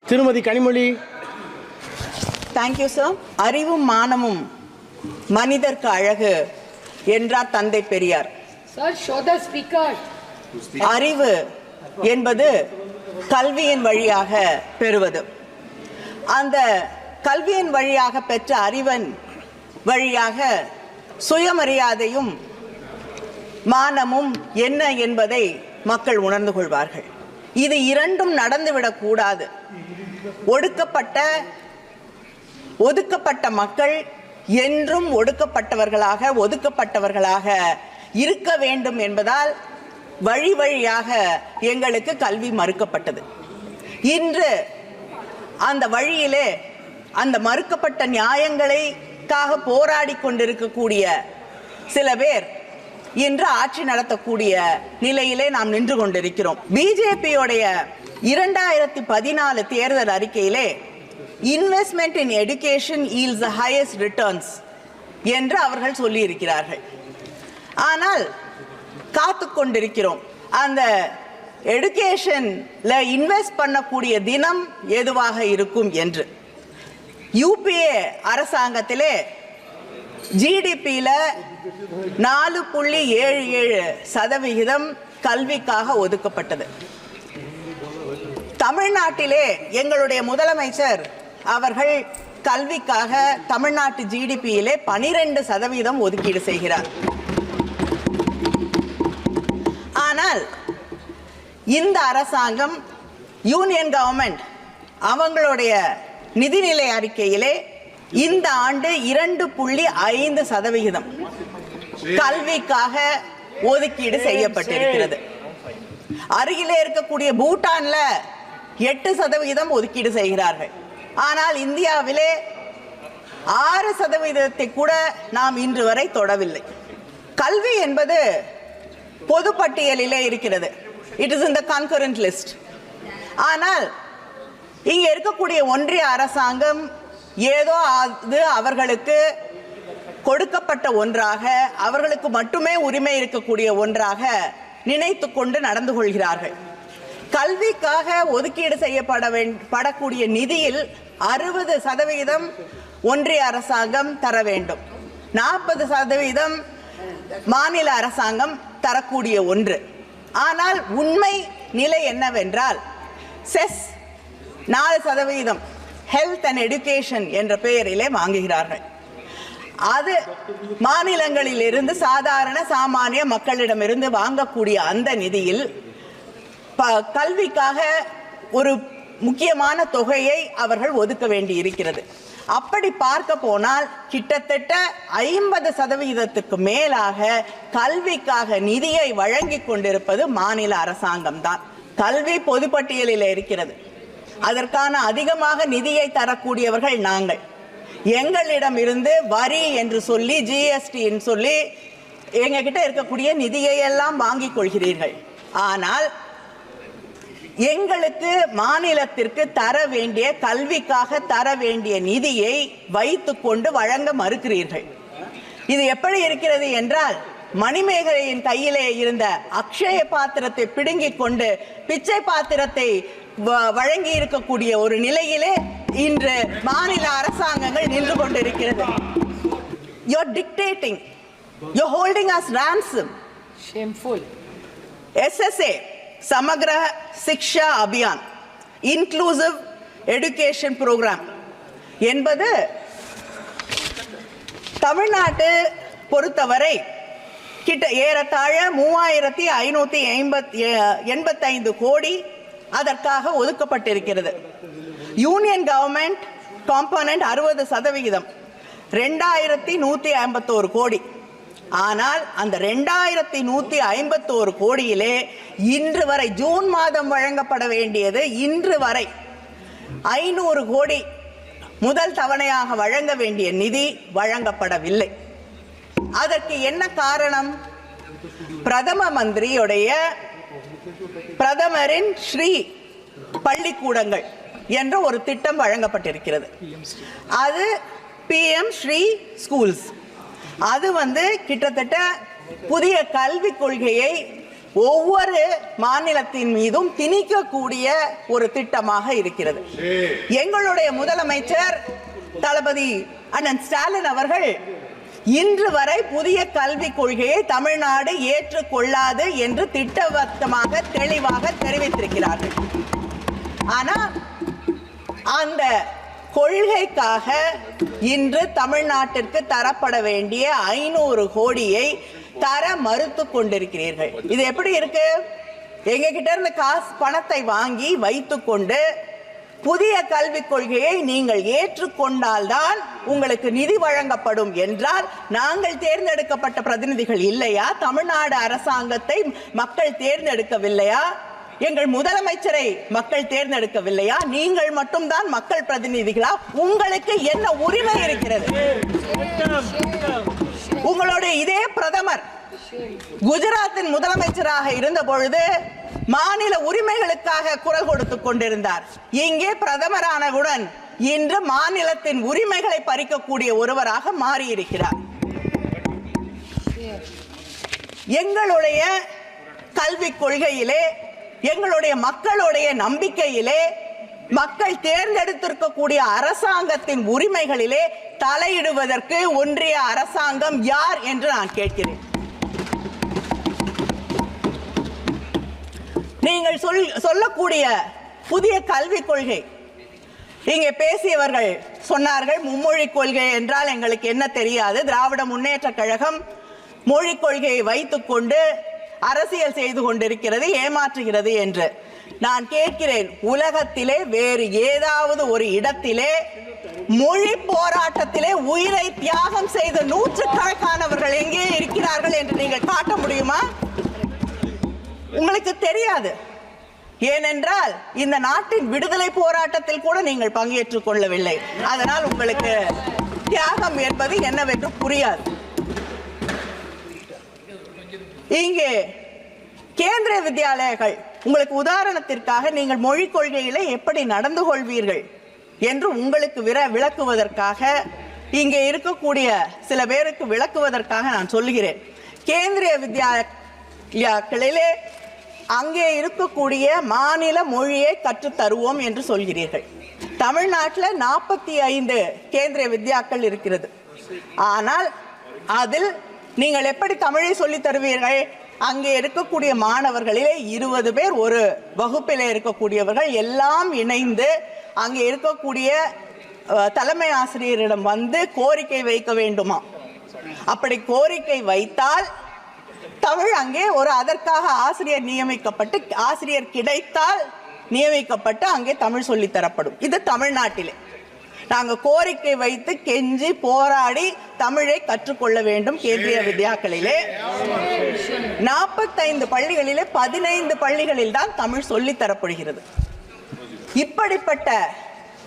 திருமதி Kanimozhi. Thank you sir. அறிவும் மானமும் மனிதர்க்கு அழகு என்றார் தந்தை பெரியார். அறிவு என்பது கல்வியின் வழியாக பெறுவது. அந்த கல்வியின் வழியாக பெற்ற அறிவன் வழியாக சுயமரியாதையும் மானமும் என்ன என்பதை மக்கள் உணர்ந்து கொள்வார்கள். இது இரண்டும் நடந்துவிடக் கூடாது. ஒதுக்கப்பட்ட மக்கள் என்றும் ஒதுக்கப்பட்டவர்களாக இருக்க வேண்டும் என்பதால் வழி வழியாக எங்களுக்கு கல்வி மறுக்கப்பட்டது. இன்று அந்த வழியிலே அந்த மறுக்கப்பட்ட நியாயங்களுக்காக போராடி கொண்டிருக்கக்கூடிய சில பேர் இன்று ஆட்சி நடத்தக்கூடிய நிலையிலே நாம் நின்று கொண்டிருக்கிறோம். பிஜேபியோடைய 2014 தேர்தல் அறிக்கையிலே investment in education yields the highest returns என்று அவர்கள் சொல்லி இருக்கிறார்கள். ஆனால் காத்து கொண்டிருக்கிறோம் அந்த எடுகேஷன்ல இன்வெஸ்ட் பண்ணக்கூடிய தினம் எதுவாக இருக்கும் என்று. யூபிஏ அரசாங்கத்திலே ஜிடிபியில 4.77% கல்விக்காக ஒதுக்கப்பட்டது. தமிழ்நாட்டிலே எங்களுடைய முதலமைச்சர் அவர்கள் கல்விக்காக தமிழ்நாட்டு ஜிடிபியிலே 12% ஒதுக்கீடு செய்கிறார். ஆனால் இந்த அரசாங்கம் யூனியன் கவர்மெண்ட் அவங்களுடைய நிதிநிலை அறிக்கையிலே இந்த ஆண்டு 2.5% கல்விக்காக ஒதுக்கீடு செய்யப்பட்டிருக்கிறது. அருகிலே இருக்கக்கூடிய பூட்டான்ல 8% ஒதுக்கீடு செய்கிறார்கள். ஆனால் இந்தியாவிலே 6% கூட நாம் இன்று வரை தொடவில்லை. கல்வி என்பது பொது பட்டியலிலே இருக்கிறது. It is in the concurrent list. ஆனால் இங்கே இருக்கக்கூடிய ஒன்றிய அரசாங்கம் ஏதோ அது அவர்களுக்கு கொடுக்கப்பட்ட ஒன்றாக, அவர்களுக்கு மட்டுமே உரிமை இருக்கக்கூடிய ஒன்றாக நினைத்து கொண்டு நடந்து கொள்கிறார்கள். கல்விக்காக ஒதுக்கீடு செய்யப்படக்கூடிய நிதியில் 60% ஒன்றிய அரசாங்கம் தர வேண்டும், 40% மாநில அரசாங்கம் தரக்கூடிய ஒன்று. ஆனால் உண்மை நிலை என்னவென்றால் செஸ் 4% ஹெல்த் அண்ட் எஜுகேஷன் என்ற பெயரிலே வாங்குகிறார்கள். அது மாநிலங்களில் இருந்து சாமானிய மக்களிடமிருந்து வாங்கக்கூடிய அந்த நிதியில் கல்விக்காக ஒரு முக்கியமான தொகையை அவர்கள் ஒதுக்க வேண்டி இருக்கிறது. அப்படி பார்க்க போனால் கிட்டத்தட்ட 50% மேலாக கல்விக்காக நிதியை வழங்கி கொண்டிருப்பது மாநில அரசாங்கம் தான். கல்வி பொதுப்பட்டியலில் இருக்கிறது. அதற்கான அதிகமாக நிதியை தரக்கூடியவர்கள் நாங்கள். எங்களிடம் இருந்து வரி என்று சொல்லி, ஜிஎஸ்டி சொல்லி எங்ககிட்ட இருக்கக்கூடிய நிதியை எல்லாம் வாங்கிக் கொள்கிறீர்கள். ஆனால் எங்களுக்கு மாநிலத்திற்கு தர வேண்டிய, கல்விக்காக தர வேண்டிய நிதியை வைத்துக்கொண்டு வழங்க மறுக்கிறீர்கள். இது எப்படி இருக்கிறது என்றால், மணிமேகலையின் கையிலே இருந்த அக்ஷய பாத்திரத்தை பிடுங்கிக் கொண்டு பிச்சை பாத்திரத்தை வழங்கி இருக்கக்கூடிய ஒரு நிலையிலே இன்று மாநில அரசாங்கங்கள் நின்று கொண்டிருக்கிறது. You are dictating. You are holding us ransom. Shameful. SSA, Samagra Shiksha Abhiyan, Inclusive Education Program என்பது தமிழ்நாட்டு பொறுத்தவரை ஏறத்தாழ 3585 கோடி அதற்காக ஒதுக்கப்பட்டிருக்கிறது. யூனியன் கவர்மெண்ட் காம்பனன்ட் 60%, 2151 கோடி. ஆனால் அந்த 2151 கோடியிலே இன்று வரை, ஜூன் மாதம் வழங்கப்பட வேண்டியது இன்று வரை 500 கோடி முதல் தவணையாக வழங்க வேண்டிய நிதி வழங்கப்படவில்லை. அதற்கு என்ன காரணம்? பிரதமரின் ஸ்ரீ பள்ளிக்கூடங்கள் என்ற ஒரு திட்டம் வழங்கப்பட்டிருக்கிறது. அது PM ஸ்ரீ ஸ்கூல்ஸ். அது கிட்டத்தட்ட புதிய கல்விக் கொள்கையை ஒவ்வொரு மாநிலத்தின் மீதும் திணிக்கக்கூடிய ஒரு திட்டமாக இருக்கிறது. எங்களுடைய முதலமைச்சர் தளபதி அண்ணன் ஸ்டாலின் அவர்கள் இன்று வரை புதிய கல்விக் கொள்கையை தமிழ்நாடு ஏற்றுக்கொள்ளாது என்று திட்டவட்டமாக தெளிவாக தெரிவித்திருக்கிறார்கள். ஆனால் அந்த கொள்கைக்காக இன்று தமிழ்நாட்டிற்கு தரப்பட வேண்டிய 500 கோடியை தர மறுத்து கொண்டிருக்கிறீர்கள். இது எப்படி இருக்கு? எங்க கிட்ட இருந்து பணத்தை வாங்கி வைத்துக்கொண்டு புதிய கல்விக் கொள்கையை நீங்கள் ஏற்றுக்கொண்டால்தான் உங்களுக்கு நிதி வழங்கப்படும் என்றால் நாங்கள் தேர்ந்தெடுக்கப்பட்ட பிரதிநிதிகள் இல்லையா? தமிழ்நாடு அரசாங்கத்தை மக்கள் தேர்ந்தெடுக்கவில்லையா? எங்கள் முதலமைச்சரை மக்கள் தேர்ந்தெடுக்கவில்லையா? நீங்கள் மட்டும்தான் மக்கள் பிரதிநிதிகளா? உங்களுக்கு என்ன உரிமை இருக்கிறது? உங்களுடைய இதே பிரதமர் குஜராத்தின் முதலமைச்சராக இருந்த பொழுது மாநில உரிமைகளுக்காக குரல் கொடுத்துக் கொண்டிருந்தார். இங்கே பிரதமரானவுடன் இன்று மாநிலத்தின் உரிமைகளை பறிக்கக்கூடிய ஒருவராக மாறியிருக்கிறார். எங்களுடைய கல்விக் கொள்கையிலே, எங்களுடைய மக்களுடைய நம்பிக்கையிலே, மக்கள் தேர்ந்தெடுத்திருக்கக்கூடிய அரசாங்கத்தின் உரிமைகளிலே தலையிடுவதற்கு ஒன்றிய அரசாங்கம் யார் என்று நான் கேட்கிறேன். நீங்கள் சொல்லக்கூடிய புதிய கல்விக் கொள்கை, இங்கே பேசியவர்கள் சொன்னார்கள் மும்மொழி கொள்கை என்றால் எங்களுக்கு என்ன தெரியாது, திராவிட முன்னேற்ற கழகம் மொழிக் கொள்கையை வைத்துக் கொண்டு அரசியல் செய்து கொண்டிருக்கிறது, ஏமாற்றுகிறது என்று. நான் கேட்கிறேன், உலகத்திலே வேறு ஏதாவது ஒரு இடத்திலே மொழி போராட்டத்திலே உயிரை தியாகம் செய்த நூற்றுக்கணக்கானவர்கள் எங்கே இருக்கிறார்கள் என்று நீங்கள் காட்ட முடியுமா? உங்களுக்கு தெரியாது. ஏனென்றால் இந்த நாட்டின் விடுதலை போராட்டத்தில் கூட நீங்கள் பங்கேற்றுக் கொள்ளவில்லை. அதனால் உங்களுக்கு தியாகம் என்பது என்னவென்று புரியாது. இங்கே கேந்திரிய வித்யாலயங்கள், உங்களுக்கு உதாரணத்திற்காக நீங்கள் மொழிக் கொள்கையில எப்படி நடந்து கொள்வீர்கள் என்று உங்களுக்கு விளக்குவதற்காக, இங்கே இருக்கக்கூடிய சில பேருக்கு விளக்குவதற்காக நான் சொல்லுகிறேன். கேந்திரிய வித்யாலயங்களிலே அங்கே இருக்கக்கூடிய மாநில மொழியை கற்றுத் தருவோம் என்று சொல்கிறீர்கள். தமிழ்நாட்டில் 45 கேந்திரிய வித்யாக்கள் இருக்கிறது. ஆனால் அதில் நீங்கள் எப்படி தமிழை சொல்லி தருவீர்கள்? அங்கே இருக்கக்கூடிய மாணவர்களிலே 20 பேர் ஒரு வகுப்பிலே இருக்கக்கூடியவர்கள் எல்லாம் இணைந்து அங்கே இருக்கக்கூடிய தலைமை ஆசிரியரிடம் வந்து கோரிக்கை வைக்க வேண்டுமா? அப்படி கோரிக்கை வைத்தால் தமிழ் அங்கே அதற்காக ஆசிரியர் நியமிக்கப்பட்டு, ஆசிரியர் கிடைத்தால் நியமிக்கப்பட்டு அங்கே தமிழ் சொல்லி தரப்படும். இது தமிழ்நாட்டிலே நாங்கள் கோரிக்கை வைத்து கெஞ்சி போராடி தமிழை கற்றுக்கொள்ள வேண்டும். கேந்திரிய வித்யாக்களிலே 45 பள்ளிகளிலே 15 பள்ளிகளில் தான் தமிழ் சொல்லி தரப்படுகிறது. இப்படிப்பட்ட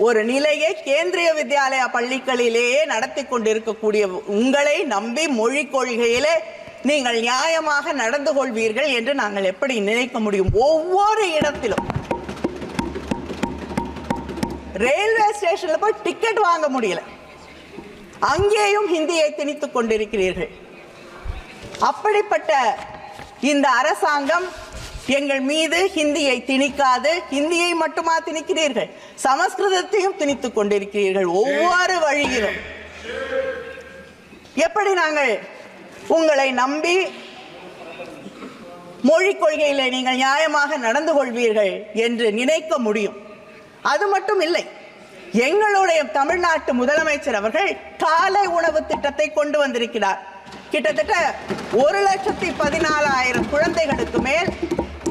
ஒரு நிலையை கேந்திரிய வித்யாலயா பள்ளிகளிலேயே நடத்தி கொண்டிருக்கக்கூடிய உங்களை நம்பி மொழிக் கொள்கையிலே நீங்கள் நியாயமாக நடந்து கொள்வீர்கள் என்று நாங்கள் எப்படி நினைக்க முடியும்? ஒவ்வொரு இடத்திலும் ரயில்வே ஸ்டேஷன்ல போய் டிக்கெட் வாங்க முடியல, அங்கேயும் ஹிந்தியை திணித்துக் கொண்டிருக்கிறீர்கள். அப்படிப்பட்ட இந்த அரசாங்கம் எங்கள் மீது ஹிந்தியை திணிக்காது. ஹிந்தியை மட்டுமா திணிக்கிறீர்கள், சமஸ்கிருதத்தையும் திணித்துக் கொண்டிருக்கிறீர்கள். ஒவ்வொரு வழியிலும் எப்படி நாங்கள் உங்களை நம்பி மொழிக் கொள்கையிலே நீங்கள் நியாயமாக நடந்து கொள்வீர்கள் என்று நினைக்க முடியும்? அது மட்டும் இல்லை, எங்களுடைய தமிழ்நாட்டு முதலமைச்சர் அவர்கள் காலை உணவு திட்டத்தை கொண்டு வந்திருக்கிறார். கிட்டத்தட்ட 1,14,000 குழந்தைகளுக்கு மேல்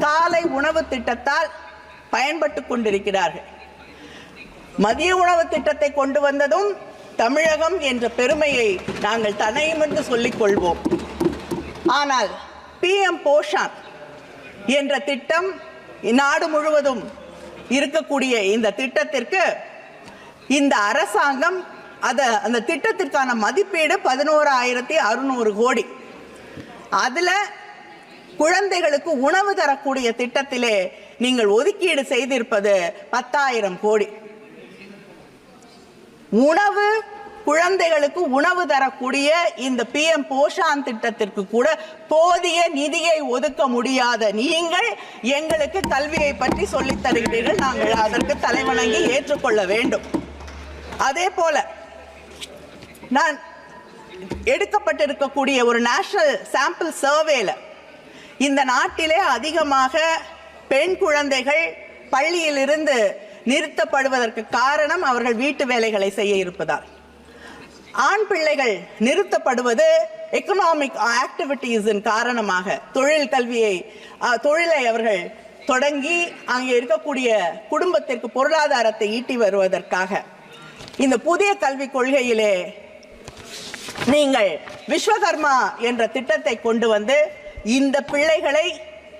காலை உணவு திட்டத்தால் பயன்பட்டு கொண்டிருக்கிறார்கள். மதிய உணவு திட்டத்தை கொண்டு வந்ததும் தமிழகம் என்ற பெருமையை நாங்கள் தனையுமென்று சொல்லிக் கொள்வோம். ஆனால் PM போஷான் என்ற திட்டம் நாடு முழுவதும் இருக்கக்கூடிய இந்த திட்டத்திற்கு இந்த அரசாங்கம் அந்த திட்டத்திற்கான மதிப்பீடு 11,600 கோடி. அதுல குழந்தைகளுக்கு உணவு தரக்கூடிய திட்டத்திலே நீங்கள் ஒதுக்கீடு செய்திருப்பது 10,000 கோடி. உணவு குழந்தைகளுக்கு உணவு தரக்கூடிய இந்த PM போஷான் திட்டத்திற்கு கூட போதிய நிதியை ஒதுக்க முடியாத நீங்கள் எங்களுக்கு கல்வியை பற்றி சொல்லித் தருகிறீர்கள். நாங்கள் அதற்கு தலைவணங்கி ஏற்றுக்கொள்ள வேண்டும். அதே போல நான் எடுக்கப்பட்டிருக்கக்கூடிய ஒரு நேஷனல் சாம்பிள் சர்வேல இந்த நாட்டிலே அதிகமாக பெண் குழந்தைகள் பள்ளியிலிருந்து நிறுத்தப்படுவதற்கு காரணம் அவர்கள் வீட்டு வேலைகளை செய்ய இருப்பதால். ஆண் பிள்ளைகள் நிறுத்தப்படுவது எக்கனாமிக் ஆக்டிவிட்டீஸின் காரணமாக தொழிலை அவர்கள் தொடங்கி அங்கே இருக்கக்கூடிய குடும்பத்திற்கு பொருளாதாரத்தை ஈட்டி வருவதற்காக. இந்த புதிய கல்விக் கொள்கையிலே நீங்கள் விஸ்வகர்மா என்ற திட்டத்தை கொண்டு வந்து இந்த பிள்ளைகளை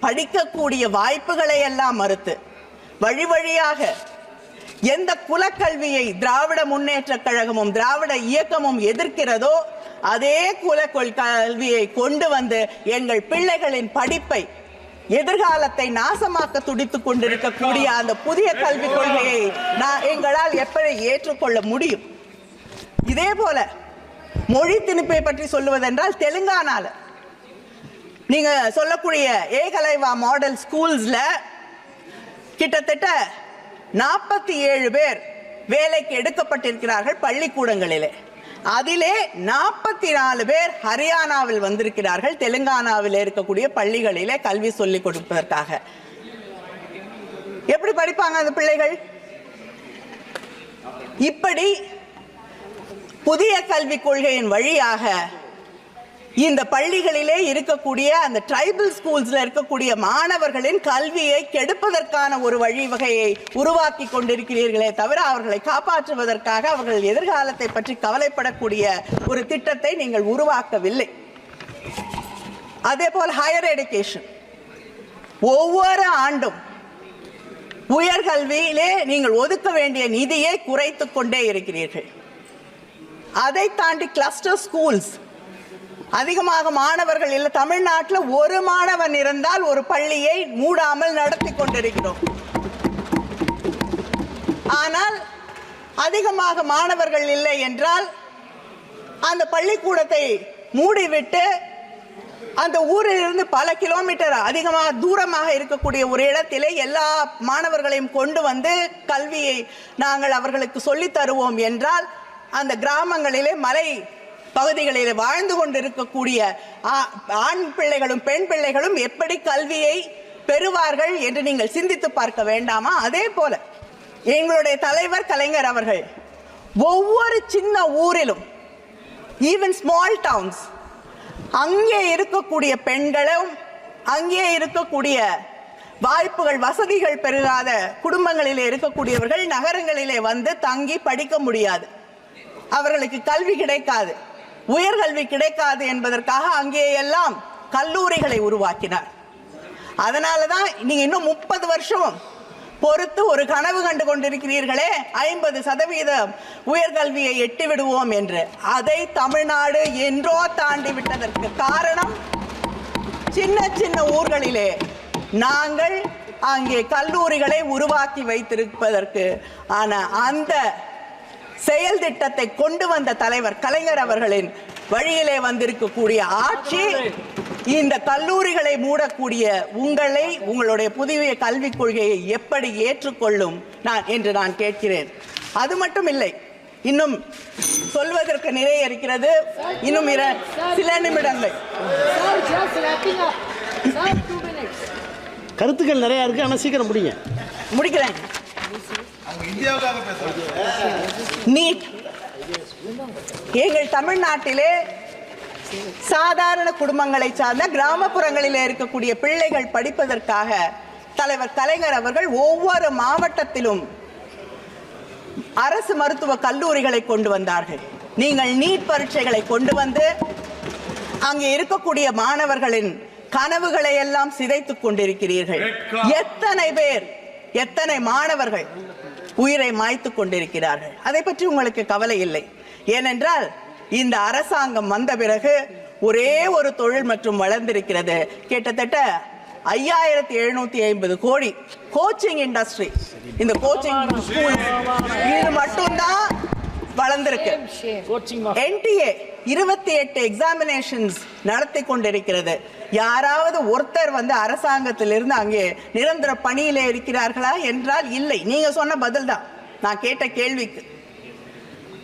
படிக்கக்கூடிய வாய்ப்புகளை எல்லாம் மறுத்து வழி வழியாக எந்த குலக்கல்வியை திராவிட முன்னேற்ற கழகமும் திராவிட இயக்கமும் எதிர்க்கிறதோ அதே கல்வியை கொண்டு வந்து எங்கள் பிள்ளைகளின் படிப்பை எதிர்காலத்தை நாசமாக்க துடித்துக் கொண்டிருக்கக்கூடிய அந்த புதிய கல்விக் கொள்கையை எங்களால் எப்படி ஏற்றுக்கொள்ள முடியும்? இதே போல மொழி திணிப்பை பற்றி சொல்லுவதென்றால் தெலுங்கானால நீங்க சொல்லக்கூடிய ஏகலைவா மாடல் ஸ்கூல்ஸ்ல கிட்டத்தட்ட 47 பேர் வேலைக்கு எடுக்கப்பட்டிருக்கிறார்கள் பள்ளிக்கூடங்களிலே. அதிலே 44 பேர் ஹரியானாவில் வந்திருக்கிறார்கள் தெலுங்கானாவில் இருக்கக்கூடிய பள்ளிகளிலே கல்வி சொல்லிக் கொடுப்பதற்காக. எப்படி படிப்பாங்க அந்த பிள்ளைகள்? இப்படி புதிய கல்விக் கொள்கையின் வழியாக இந்த பள்ளிகளிலே இருக்கக்கூடிய அந்த ட்ரைபல் ஸ்கூல்ஸ்ல இருக்கக்கூடிய மாணவர்களின் கல்வியை கெடுப்பதற்கான ஒரு வழிவகையை உருவாக்கி கொண்டிருக்கிறீர்களே தவிர அவர்களை காப்பாற்றுவதற்காக அவர்கள் எதிர்காலத்தை பற்றி கவலைப்படக்கூடிய ஒரு திட்டத்தை நீங்கள் உருவாக்கவில்லை. அதே போல் ஹையர் எஜுகேஷன் ஒவ்வொரு ஆண்டும் உயர்கல்வியிலே நீங்கள் ஒதுக்க வேண்டிய நிதியை குறைத்துக் கொண்டே இருக்கிறீர்கள். அதை தாண்டி கிளஸ்டர் ஸ்கூல்ஸ் அதிகமாக மாணவர்கள் இல்லை. தமிழ்நாட்டில் ஒரு மாணவன் இருந்தால் ஒரு பள்ளியை மூடாமல் நடத்தி கொண்டிருக்கிறோம். ஆனால் அதிகமாக மாணவர்கள் இல்லை என்றால் அந்த பள்ளிக்கூடத்தை மூடிவிட்டு அந்த ஊரில் இருந்து பல கிலோமீட்டர் அதிகமாக தூரமாக இருக்கக்கூடிய ஒரு இடத்திலே எல்லா மாணவர்களையும் கொண்டு வந்து கல்வியை நாங்கள் அவர்களுக்கு சொல்லித் தருவோம் என்றால் அந்த கிராமங்களிலே மலை பகுதிகளில் வாழ்ந்து கொண்டிருக்கக்கூடிய ஆண் பிள்ளைகளும் பெண் பிள்ளைகளும் எப்படி கல்வியை பெறுவார்கள் என்று நீங்கள் சிந்தித்து பார்க்க வேண்டாமா? அதே போல எங்களுடைய தலைவர் கலைஞர் அவர்கள் ஒவ்வொரு சின்ன ஊரிலும் ஈவன் ஸ்மால் டவுன்ஸ் அங்கே இருக்கக்கூடிய பெண்களும் அங்கே இருக்கக்கூடிய வாய்ப்புகள் வசதிகள் பெறாத குடும்பங்களிலே இருக்கக்கூடியவர்கள் நகரங்களிலே வந்து தங்கி படிக்க முடியாது, அவர்களுக்கு கல்வி கிடைக்காது, உயர்கல்வி கிடைக்காது என்பதற்காக அங்கே எல்லாம் கல்லூரிகளை உருவாக்கினார். அதனாலதான் நீங்க இன்னும் 30 வருஷம் பொறுத்து ஒரு கனவு கண்டு கொண்டிருக்கிறீர்களே 50% உயர்கல்வியை எட்டி விடுவோம் என்று. அதை தமிழ்நாடு என்றோ தாண்டி விட்டதற்கு காரணம் சின்ன சின்ன ஊர்களிலே நாங்கள் அங்கே கல்லூரிகளை உருவாக்கி வைத்திருப்பதற்கு. ஆனா அந்த செயல் திட்டத்தை கொண்டு வந்த தலைவர் கலைஞர் அவர்களின் வழியிலே வந்திருக்கக்கூடிய ஆட்சி இந்த கல்லூரிகளை மூடக்கூடிய உங்களுடைய புதிய கல்விக் கொள்கையை எப்படி ஏற்றுக்கொள்ளும் என்று நான் கேட்கிறேன். அது மட்டும் இல்லை, இன்னும் சொல்வதற்கு நிறைய இருக்கிறது. இன்னும் சில நிமிடங்கள். கருத்துக்கள் நிறைய இருக்கு, ஆனா சீக்கிரம் முடிக்கிறேன். நீட் எங்கள் தமிழ்நாட்டிலே சாதாரண குடும்பங்களை சார்ந்த கிராமப்புறங்களில் இருக்கக்கூடிய பிள்ளைகள் படிப்பதற்காக தலைவர் கலைஞர் அவர்கள் ஒவ்வொரு மாவட்டத்திலும் அரசு மருத்துவ கல்லூரிகளை கொண்டு வந்தார்கள். நீங்கள் நீட் பரீட்சைகளை கொண்டு வந்து அங்கே இருக்கக்கூடிய மாணவர்களின் கனவுகளை எல்லாம் சிதைத்துக் கொண்டிருக்கிறீர்கள். எத்தனை மாணவர்கள் உயிரை மாய்த்து கொண்டிருக்கிறார்கள். அதை பற்றி உங்களுக்கு கவலை இல்லை. ஏனென்றால் இந்த அரசாங்கம் வந்த பிறகு ஒரே ஒரு தொழில் மற்றும் வளர்ந்திருக்கிறது. கிட்டத்தட்ட 5750 கோடி கோச்சிங் இண்டஸ்ட்ரி, இந்த கோச்சிங் ஸ்கூல் இது மட்டும்தான் வளர்ந்திருக்கு. NTA 28 எக்ஸாமினேஷன்ஸ் நடத்தி கொண்டிருக்கிறது. யாராவது ஒருத்தர் அரசாங்கத்திலிருந்து அங்கே நிரந்தர பணியிலே இருக்கிறார்களா என்றால் இல்லை. நீங்க சொன்ன பதில் தான் நான் கேட்ட கேள்விக்கு.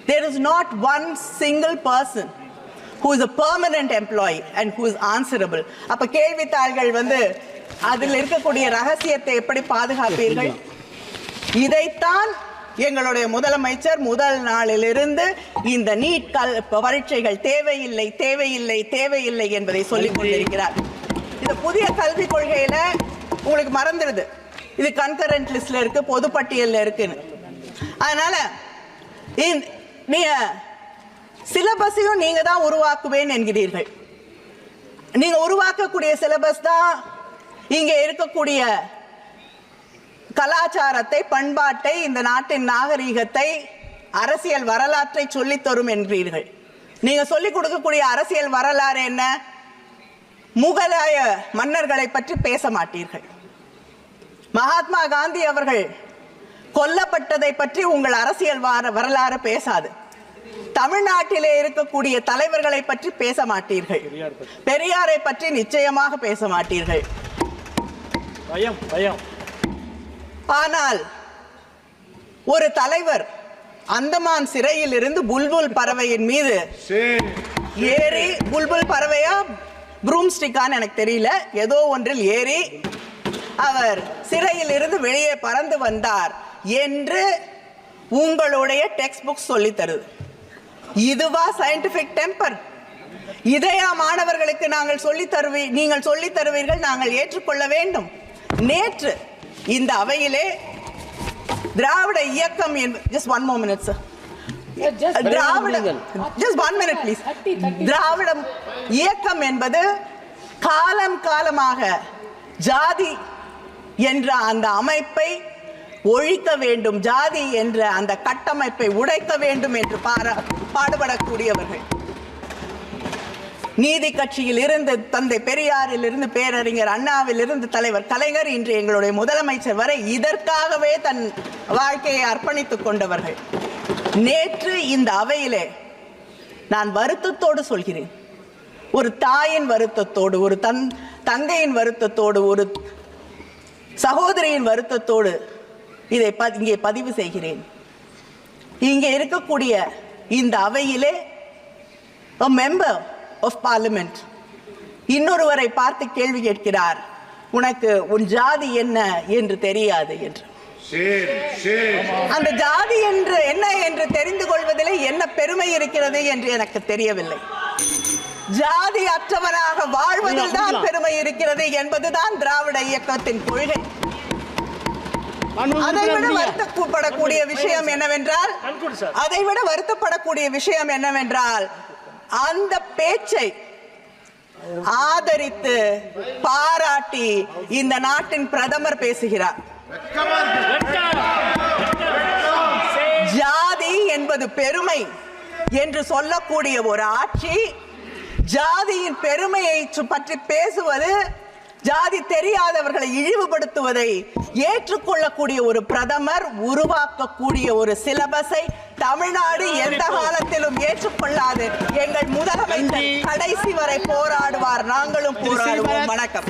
There is not one single person who is a permanent employee and who is answerable. அப்ப கேள்வித்தாள்கள் அதில் இருக்கக்கூடிய ரகசியத்தை எப்படி பாதுகாப்பீர்கள்? இதைத்தான் எங்களுடைய முதலமைச்சர் முதல் நாளிலிருந்து இந்த நீட் பரீட்சைகள் தேவையில்லை தேவையில்லை தேவையில்லை என்பதை சொல்லிக் கொண்டிருக்கிறார். இந்த புதிய கல்விக் கொள்கையில உங்களுக்கு மறந்துடுது, இது கன்கரண்ட் லிஸ்ட்ல இருக்கு, பொதுப்பட்டியல்ல இருக்குன்னு. அதனால நீங்க சிலபஸையும் நீங்க தான் உருவாக்குவேன் என்கிறீர்கள். நீங்க உருவாக்கக்கூடிய சிலபஸ் தான் இங்க இருக்கக்கூடிய கலாச்சாரத்தை, பண்பாட்டை, இந்த நாட்டின் நாகரீகத்தை, அரசியல் வரலாற்றை சொல்லித் தரும் என்கிறீர்கள். நீங்க சொல்லிக் கொடுக்கக்கூடிய அரசியல் வரலாறு என்ன? முகலாய மன்னர்களை பற்றி பேச மாட்டீர்கள். மகாத்மா காந்தி அவர்கள் கொல்லப்பட்டதை பற்றி உங்கள் அரசியல் வரலாறு பேசாது. தமிழ்நாட்டிலே இருக்கக்கூடிய தலைவர்களை பற்றி பேச மாட்டீர்கள். பெரியாரை பற்றி நிச்சயமாக பேச மாட்டீர்கள். ஆனால் ஒரு தலைவர் அந்தமான் சிறையில் இருந்து புல்புல் பறவையின் மீது ஏறி, புல்புல் பறவையா ப்ரூம்ஸ்டிக்கான்னு எனக்கு தெரியல, ஏதோ ஒன்றில் ஏறி அவர் சிறையில் இருந்து வெளியே பறந்து வந்தார் என்று உங்களுடைய டெக்ஸ்ட் புக் சொல்லி தருது. இதுவா சயின்டிபிக் டெம்பர்? இதையா மாணவர்களுக்கு நீங்கள் சொல்லி தருவீர்கள், நாங்கள் ஏற்றுக்கொள்ள வேண்டும்? நேற்று இந்த அவையிலே திராவிட இயக்கம் திராவிட இயக்கம் என்பது காலம் காலமாக ஜாதி என்ற அந்த அமைப்பை ஒழிக்க வேண்டும், ஜாதி என்ற அந்த கட்டமைப்பை உடைக்க வேண்டும் என்று பாடுபடக்கூடியவர்கள். நீதி கட்சியில் இருந்து தந்தை பெரியாரில் இருந்து பேரறிஞர் அண்ணாவில் இருந்து தலைவர் கலைஞர், இன்று எங்களுடைய முதலமைச்சர் வரை இதற்காகவே தன் வாழ்க்கையை அர்ப்பணித்துக் கொண்டவர்கள். நேற்று இந்த அவையிலே நான் வருத்தத்தோடு சொல்கிறேன், ஒரு தாயின் வருத்தத்தோடு, ஒரு தங்கையின் வருத்தத்தோடு, ஒரு சகோதரியின் வருத்தத்தோடு இதை இங்கே பதிவு செய்கிறேன். இங்கே இருக்கக்கூடிய இந்த அவையிலே a member of parliament இன்னொருவரை பார்த்து கேள்வி கேட்கிறார், உனக்கு உன் ஜாதி என்ன என்று தெரியாது என்று. அந்த ஜாதி என்று என்ன என்று தெரிந்து கொள்வதிலே என்ன பெருமை இருக்கிறது என்று எனக்கு தெரியவில்லை. ஜாதி அற்றவராக வாழ்வதில் தான் பெருமை இருக்கிறது என்பதுதான் திராவிட இயக்கத்தின் கொள்கை. அதைவிட வருத்தப்படக்கூடிய விஷயம் என்னவென்றால் அந்த பேச்சை ஆதரித்து பாராட்டி இந்த நாட்டின் பிரதமர் பேசுகிறார். ஜாதி என்பது பெருமை என்று சொல்லக்கூடிய ஒரு ஆட்சி ஜாதியின் பெருமையை பற்றி பேசுவது, ஜாதி தெரியாதவர்களை இழிவுபடுத்துவதை ஏற்றுக்கொள்ளக்கூடிய ஒரு பிரதமர் உருவாக்கக்கூடிய ஒரு சிலபஸை தமிழ்நாடு எந்த காலத்திலும் ஏற்றுக்கொள்ளாது. எங்கள் முதலமைச்சர் கடைசி வரை போராடுவார், நாங்களும் போராடுவோம். வணக்கம்.